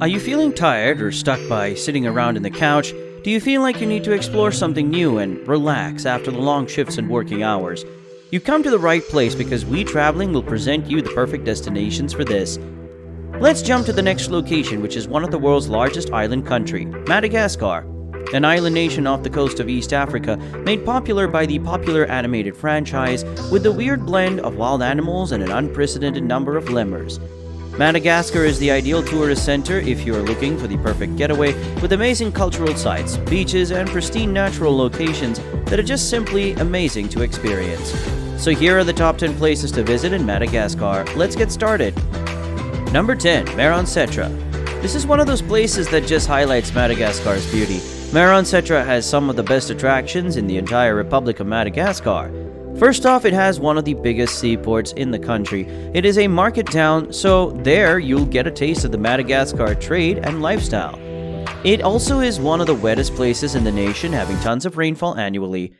Are you feeling tired or stuck by sitting around in the couch? Do you feel like you need to explore something new and relax after the long shifts and working hours? You've come to the right place because WeeTravelling will present you the perfect destinations for this. Let's jump to the next location, which is one of the world's largest island country, Madagascar. An island nation off the coast of East Africa, made popular by the popular animated franchise with the weird blend of wild animals and an unprecedented number of lemurs. Madagascar is the ideal tourist center if you are looking for the perfect getaway with amazing cultural sites, beaches, and pristine natural locations that are just simply amazing to experience. So here are the top 10 places to visit in Madagascar. Let's get started. Number 10. Maroantsetra. This is one of those places that just highlights Madagascar's beauty. Maroantsetra has some of the best attractions in the entire Republic of Madagascar. First off, it has one of the biggest seaports in the country. It is a market town, so there you'll get a taste of the Madagascar trade and lifestyle. It also is one of the wettest places in the nation, having tons of rainfall annually.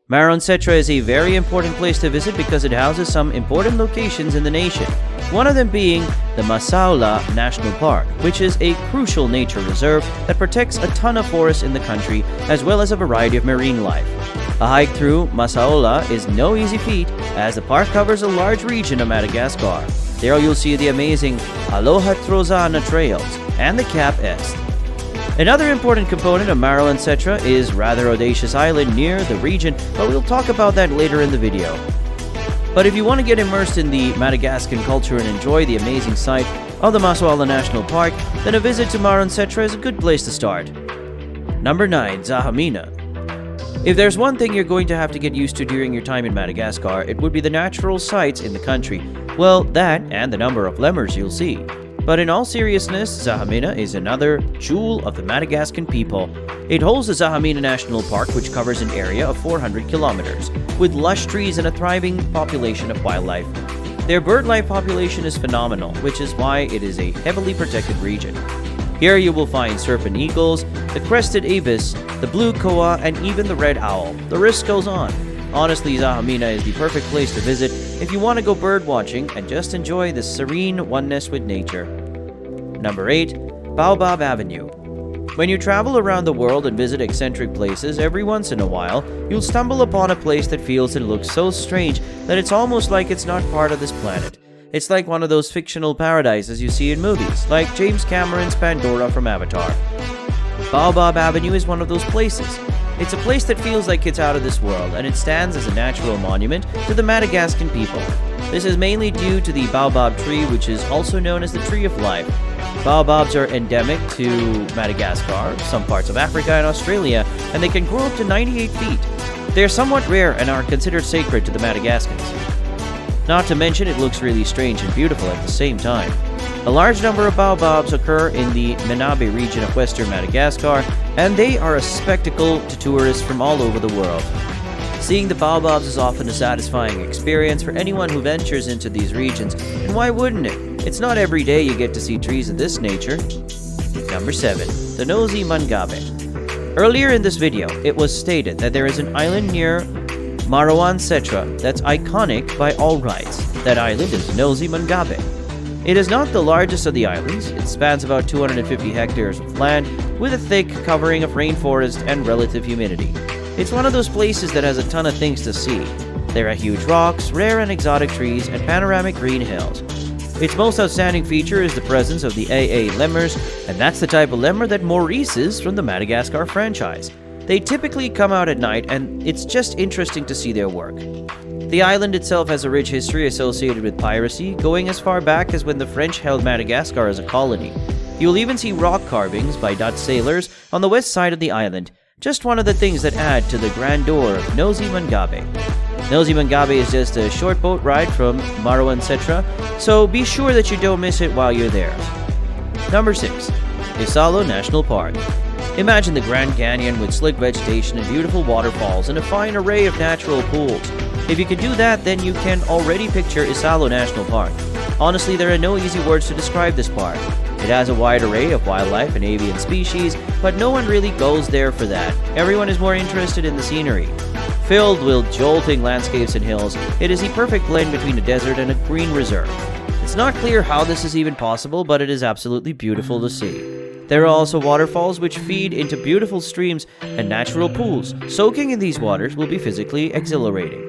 Maroantsetra is a very important place to visit because it houses some important locations in the nation, one of them being the Masaula National Park, which is a crucial nature reserve that protects a ton of forests in the country, as well as a variety of marine life. A hike through Masaula is no easy feat, as the park covers a large region of Madagascar. There you'll see the amazing Aloha Trozana trails and the Cap Est. Another important component of Maroantsetra is rather audacious island near the region, but we'll talk about that later in the video. But if you want to get immersed in the Madagascan culture and enjoy the amazing sight of the Masaula National Park, then a visit to Maroantsetra is a good place to start. Number 9. Zahamena. If there's one thing you're going to have to get used to during your time in Madagascar, it would be the natural sights in the country. Well, that and the number of lemurs you'll see. But in all seriousness, Zahamena is another jewel of the Madagascan people. It holds the Zahamena National Park, which covers an area of 400 kilometers, with lush trees and a thriving population of wildlife. Their bird life population is phenomenal, which is why it is a heavily protected region. Here you will find serpent eagles, the crested ibis, the blue koa, and even the red owl. The list goes on. Honestly, Zahamena is the perfect place to visit if you want to go bird watching and just enjoy the serene oneness with nature. Number 8. Baobab Avenue. When you travel around the world and visit eccentric places, every once in a while, you'll stumble upon a place that feels and looks so strange that it's almost like it's not part of this planet. It's like one of those fictional paradises you see in movies, like James Cameron's Pandora from Avatar. Baobab Avenue is one of those places. It's a place that feels like it's out of this world, and it stands as a natural monument to the Madagascan people. This is mainly due to the baobab tree, which is also known as the Tree of Life. Baobabs are endemic to Madagascar, some parts of Africa and Australia, and they can grow up to 98 feet. They are somewhat rare and are considered sacred to the Madagascans. Not to mention, it looks really strange and beautiful at the same time. A large number of baobabs occur in the Mangabe region of western Madagascar, and they are a spectacle to tourists from all over the world. Seeing the baobabs is often a satisfying experience for anyone who ventures into these regions, and why wouldn't it? It's not every day you get to see trees of this nature. Number 7. The Nosy Mangabe. Earlier in this video, it was stated that there is an island near Maroantsetra that's iconic by all rights. That island is Nosy Mangabe. It is not the largest of the islands. It spans about 250 hectares of land with a thick covering of rainforest and relative humidity. It's one of those places that has a ton of things to see. There are huge rocks, rare and exotic trees, and panoramic green hills. Its most outstanding feature is the presence of the AA lemurs, and that's the type of lemur that Maurice is from the Madagascar franchise. They typically come out at night, and it's just interesting to see their work. The island itself has a rich history associated with piracy, going as far back as when the French held Madagascar as a colony. You'll even see rock carvings by Dutch sailors on the west side of the island, just one of the things that add to the grandeur of Nosy Mangabe. Nosy Mangabe is just a short boat ride from Maroantsetra, so be sure that you don't miss it while you're there. Number 6. Isalo National Park. Imagine the Grand Canyon with slick vegetation and beautiful waterfalls and a fine array of natural pools. If you can do that, then you can already picture Isalo National Park. Honestly, there are no easy words to describe this park. It has a wide array of wildlife and avian species, but no one really goes there for that. Everyone is more interested in the scenery. Filled with jolting landscapes and hills, it is a perfect blend between a desert and a green reserve. It's not clear how this is even possible, but it is absolutely beautiful to see. There are also waterfalls which feed into beautiful streams and natural pools. Soaking in these waters will be physically exhilarating.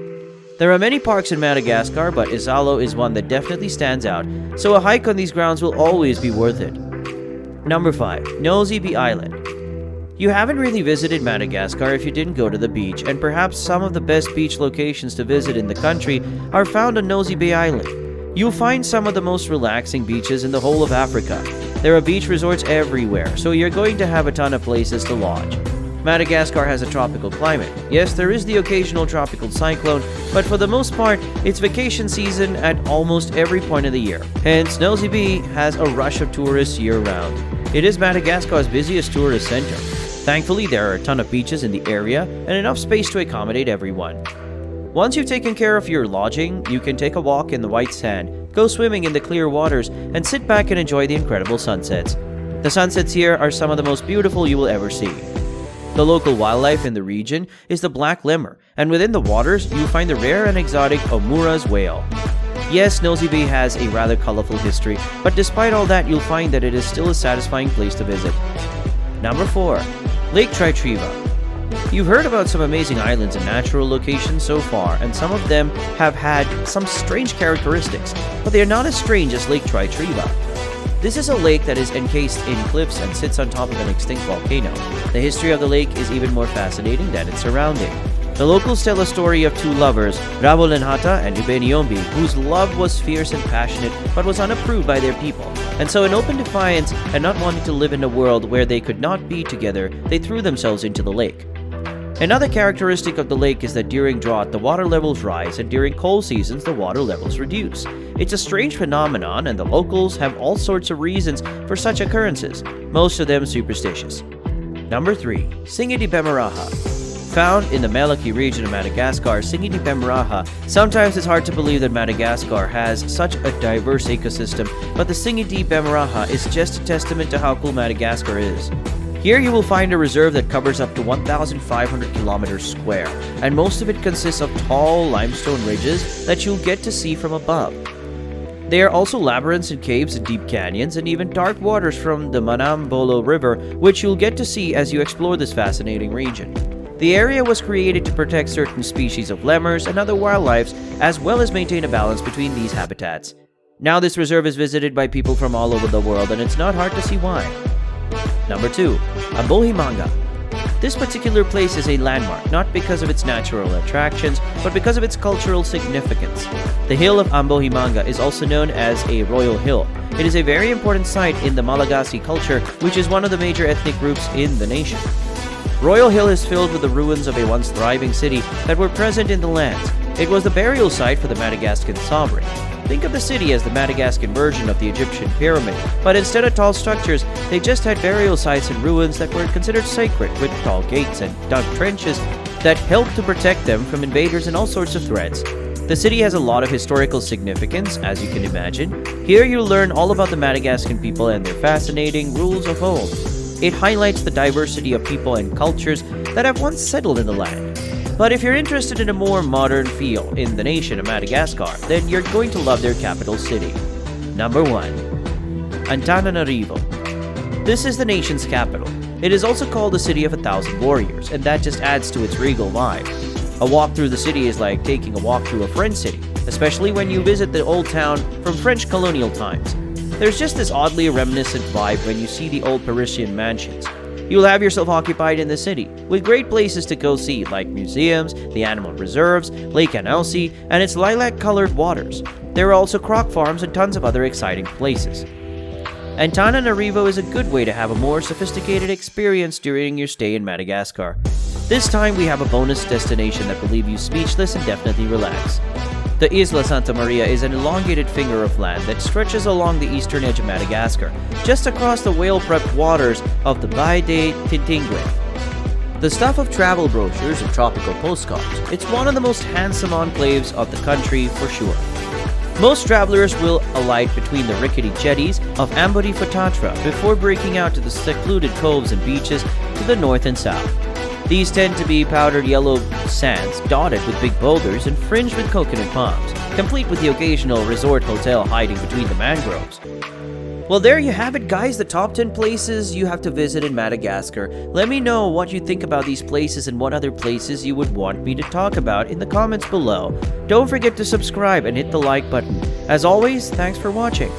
There are many parks in Madagascar, but Isalo is one that definitely stands out, so a hike on these grounds will always be worth it. Number 5. Nosy Be Island. You haven't really visited Madagascar if you didn't go to the beach, and perhaps some of the best beach locations to visit in the country are found on Nosy Be Island. You'll find some of the most relaxing beaches in the whole of Africa. There are beach resorts everywhere, so you're going to have a ton of places to lodge. Madagascar has a tropical climate. Yes, there is the occasional tropical cyclone, but for the most part, it's vacation season at almost every point of the year. Hence, Nosy Be has a rush of tourists year-round. It is Madagascar's busiest tourist center. Thankfully, there are a ton of beaches in the area and enough space to accommodate everyone. Once you've taken care of your lodging, you can take a walk in the white sand, go swimming in the clear waters, and sit back and enjoy the incredible sunsets. The sunsets here are some of the most beautiful you will ever see. The local wildlife in the region is the black lemur, and within the waters, you'll find the rare and exotic Omura's whale. Yes, Nosy Be has a rather colorful history, but despite all that, you'll find that it is still a satisfying place to visit. Number 4. Lake Tritriva. You've heard about some amazing islands and natural locations so far, and some of them have had some strange characteristics, but they are not as strange as Lake Tritriva. This is a lake that is encased in cliffs and sits on top of an extinct volcano. The history of the lake is even more fascinating than its surrounding. The locals tell a story of two lovers, Rabolenhata and Ubeniombi, whose love was fierce and passionate but was unapproved by their people. And so in open defiance and not wanting to live in a world where they could not be together, they threw themselves into the lake. Another characteristic of the lake is that during drought, the water levels rise, and during cold seasons, the water levels reduce. It's a strange phenomenon, and the locals have all sorts of reasons for such occurrences, most of them superstitious. Number 3. Tsingy de Bemaraha. Found in the Melaky region of Madagascar, Tsingy de Bemaraha. Sometimes it's hard to believe that Madagascar has such a diverse ecosystem, but the Tsingy de Bemaraha is just a testament to how cool Madagascar is. Here you will find a reserve that covers up to 1,500 kilometers square, and most of it consists of tall limestone ridges that you'll get to see from above. There are also labyrinths and caves and deep canyons, and even dark waters from the Manambolo River, which you'll get to see as you explore this fascinating region. The area was created to protect certain species of lemurs and other wildlife, as well as maintain a balance between these habitats. Now this reserve is visited by people from all over the world, and it's not hard to see why. Number 2. Ambohimanga. This particular place is a landmark, not because of its natural attractions, but because of its cultural significance. The hill of Ambohimanga is also known as a royal hill. It is a very important site in the Malagasy culture, which is one of the major ethnic groups in the nation. Royal Hill is filled with the ruins of a once thriving city that were present in the lands. It was the burial site for the Madagascan sovereign. Think of the city as the Madagascan version of the Egyptian pyramid, but instead of tall structures, they just had burial sites and ruins that were considered sacred, with tall gates and dug trenches that helped to protect them from invaders and all sorts of threats. The city has a lot of historical significance, as you can imagine. Here you'll learn all about the Madagascan people and their fascinating rules of old. It highlights the diversity of people and cultures that have once settled in the land. But if you're interested in a more modern feel in the nation of Madagascar, then you're going to love their capital city. Number 1. Antananarivo. This is the nation's capital. It is also called the City of 1,000 Warriors, and that just adds to its regal vibe. A walk through the city is like taking a walk through a French city, especially when you visit the old town from French colonial times. There's just this oddly reminiscent vibe when you see the old Parisian mansions. You'll have yourself occupied in the city, with great places to go see, like museums, the animal reserves, Lake Anelsy, and its lilac-colored waters. There are also croc farms and tons of other exciting places. Antananarivo is a good way to have a more sophisticated experience during your stay in Madagascar. This time we have a bonus destination that will leave you speechless and definitely relax. The Isla Santa Maria is an elongated finger of land that stretches along the eastern edge of Madagascar, just across the whale-prepped waters of the Baie de Tintingue. The stuff of travel brochures and tropical postcards, it's one of the most handsome enclaves of the country for sure. Most travelers will alight between the rickety jetties of Ambohimanga before breaking out to the secluded coves and beaches to the north and south. These tend to be powdered yellow sands dotted with big boulders and fringed with coconut palms, complete with the occasional resort hotel hiding between the mangroves. Well, there you have it, guys, the top 10 places you have to visit in Madagascar. Let me know what you think about these places and what other places you would want me to talk about in the comments below. Don't forget to subscribe and hit the like button. As always, thanks for watching.